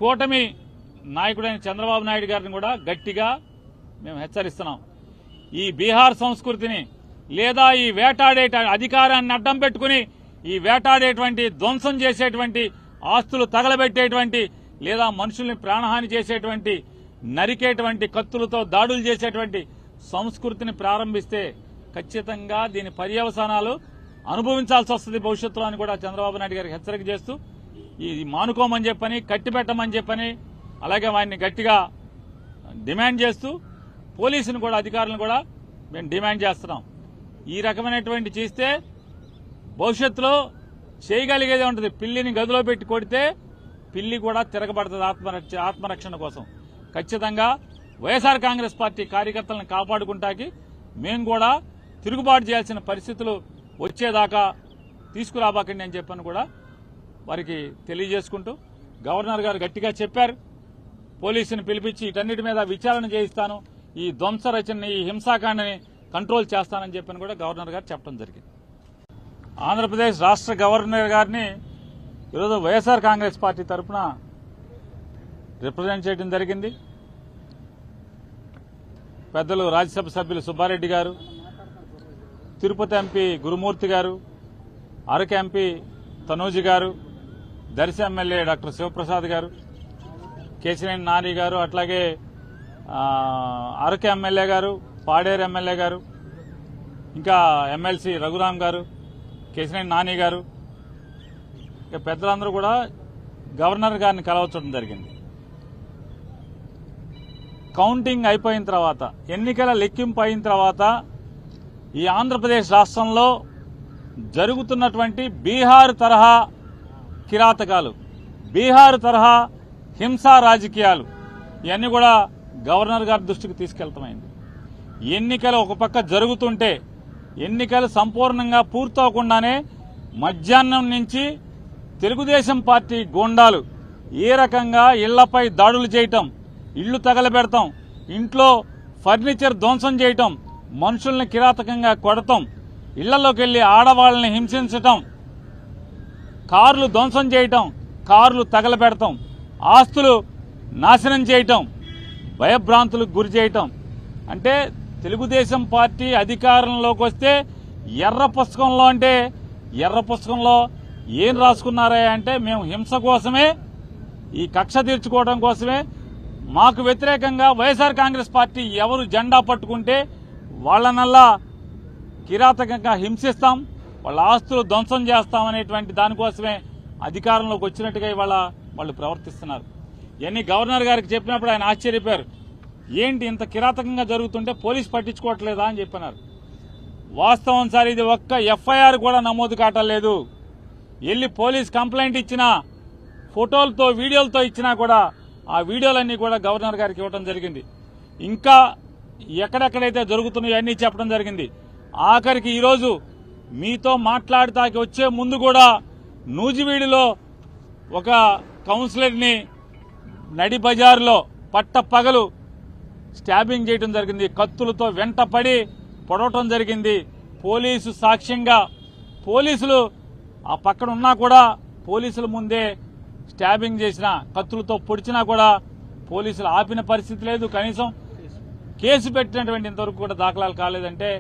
కూటమి నాయకుడైన చంద్రబాబు నాయుడు గారిని కూడా గట్టిగా మేము హెచ్చరిస్తున్నాం. ఈ బీహార్ సంస్కృతిని లేదా ఈ వేటాడే అధికారాన్ని అడ్డం పెట్టుకుని ఈ వేటాడేటువంటి ధ్వంసం చేసేటువంటి ఆస్తులు తగలబెట్టేటువంటి లేదా మనుషుల్ని ప్రాణహాని చేసేటువంటి నరికేటువంటి కత్తులతో దాడులు చేసేటువంటి సంస్కృతిని ప్రారంభిస్తే ఖచ్చితంగా దీని పర్యవసానాలు అనుభవించాల్సి వస్తుంది భవిష్యత్తులో అని కూడా చంద్రబాబు నాయుడు గారికి హెచ్చరిక చేస్తూ ఇది మానుకోమని చెప్పని కట్టిపెట్టమని చెప్పని అలాగే వారిని గట్టిగా డిమాండ్ చేస్తూ పోలీసును కూడా అధికారులను కూడా మేము డిమాండ్ చేస్తున్నాం. ఈ రకమైనటువంటి చేస్తే భవిష్యత్తులో చేయగలిగేదే ఉంటుంది. పిల్లిని గదిలో పెట్టి కొడితే పిల్లి కూడా తిరగబడుతుంది ఆత్మరక్షణ కోసం. ఖచ్చితంగా వైఎస్ఆర్ కాంగ్రెస్ పార్టీ కార్యకర్తలను కాపాడుకుంటాకి మేము కూడా తిరుగుబాటు చేయాల్సిన పరిస్థితులు వచ్చేదాకా తీసుకురాబాకండి అని చెప్పని కూడా వారికి తెలియజేసుకుంటూ గవర్నర్ గారు గట్టిగా చెప్పారు. పోలీసుని పిలిపించి వీటన్నిటి మీద విచారణ చేయిస్తాను, ఈ ధ్వంస రచనని ఈ హింసాకాండని కంట్రోల్ చేస్తానని చెప్పని కూడా గవర్నర్ గారు చెప్పడం జరిగింది. ఆంధ్రప్రదేశ్ రాష్ట్ర గవర్నర్ గారిని ఈరోజు వైఎస్ఆర్ కాంగ్రెస్ పార్టీ తరఫున రిప్రజెంట్ చేయడం జరిగింది. పెద్దలు రాజ్యసభ సభ్యులు సుబ్బారెడ్డి గారు, తిరుపతి ఎంపీ గురుమూర్తి గారు, అరకు ఎంపీ తనూజి గారు, దర్శి ఎమ్మెల్యే డాక్టర్ శివప్రసాద్ గారు, కేశినేని నాని గారు, అట్లాగే అరకు ఎమ్మెల్యే గారు, పాడేరు ఎమ్మెల్యే గారు, ఇంకా ఎమ్మెల్సీ రఘురాం గారు, కేశినేని నాని గారు, ఇక పెద్దలందరూ కూడా గవర్నర్ గారిని కలవచ్చడం జరిగింది. కౌంటింగ్ అయిపోయిన తర్వాత, ఎన్నికల లెక్కింపు అయిన తర్వాత ఈ ఆంధ్రప్రదేశ్ రాష్ట్రంలో జరుగుతున్నటువంటి బీహార్ తరహా కిరాతకాలు, బీహార్ తరహా హింసా రాజకీయాలు ఇవన్నీ కూడా గవర్నర్ గారి దృష్టికి తీసుకెళ్తామైంది. ఎన్నికలు ఒక పక్క జరుగుతుంటే ఎన్నికలు సంపూర్ణంగా పూర్తవకుండానే మధ్యాహ్నం నుంచి తెలుగుదేశం పార్టీ గూండాలు ఏ రకంగా ఇళ్లపై దాడులు చేయటం, ఇళ్లు తగలబెడతాం, ఇంట్లో ఫర్నిచర్ ధ్వంసం చేయటం, మనుషుల్ని కిరాతకంగా కొడతాం, ఇళ్లలోకి వెళ్లి ఆడవాళ్ళని హింసించటం, కార్లు ధ్వంసం చేయటం, కార్లు తగలబెడతాం, ఆస్తులు నాశనం చేయటం, భయభ్రాంతులకు గురి చేయటం. అంటే తెలుగుదేశం పార్టీ అధికారంలోకి వస్తే ఎర్ర పుస్తకంలో అంటే ఎర్ర పుస్తకంలో ఏం రాసుకున్నారా అంటే మేము హింస కోసమే, ఈ కక్ష తీర్చుకోవడం కోసమే, మాకు వ్యతిరేకంగా వైఎస్ఆర్ కాంగ్రెస్ పార్టీ ఎవరు జెండా పట్టుకుంటే వాళ్ళనల్లా కిరాతకంగా హింసిస్తాం, వాళ్ళ ఆస్తులు ధ్వంసం చేస్తామనేటువంటి దానికోసమే అధికారంలోకి వచ్చినట్టుగా ఇవాళ వాళ్ళు ప్రవర్తిస్తున్నారు. ఇవన్నీ గవర్నర్ గారికి చెప్పినప్పుడు ఆయన ఆశ్చర్యపోయారు. ఏంటి ఇంత కిరాతకంగా జరుగుతుంటే పోలీసు పట్టించుకోవట్లేదా అని చెప్పినారు. వాస్తవం సార్, ఇది ఒక్క ఎఫ్ఐఆర్ కూడా నమోదు కావట్లేదు. వెళ్ళి పోలీస్ కంప్లైంట్ ఇచ్చినా, ఫోటోలతో వీడియోలతో ఇచ్చినా కూడా ఆ వీడియోలన్నీ కూడా గవర్నర్ గారికి ఇవ్వడం జరిగింది. ఇంకా ఎక్కడెక్కడైతే జరుగుతున్నాయో అన్నీ చెప్పడం జరిగింది. ఆఖరికి ఈరోజు మీతో మాట్లాడటానికి వచ్చే ముందు కూడా నూజివీడులో ఒక కౌన్సిలర్ని నడి బజారులో పట్టపగలు స్టాబింగ్ చేయడం జరిగింది. కత్తులతో వెంటపడి పొడవటం జరిగింది. పోలీసు సాక్ష్యంగా పోలీసులు ఆ పక్కన ఉన్నా కూడా పోలీసుల ముందే స్టాబింగ్ చేసిన, కత్తులతో పొడిచినా కూడా పోలీసులు ఆపిన పరిస్థితి లేదు. కనీసం కేసు పెట్టినటువంటి ఇంతవరకు కూడా దాఖలాలు కాలేదంటే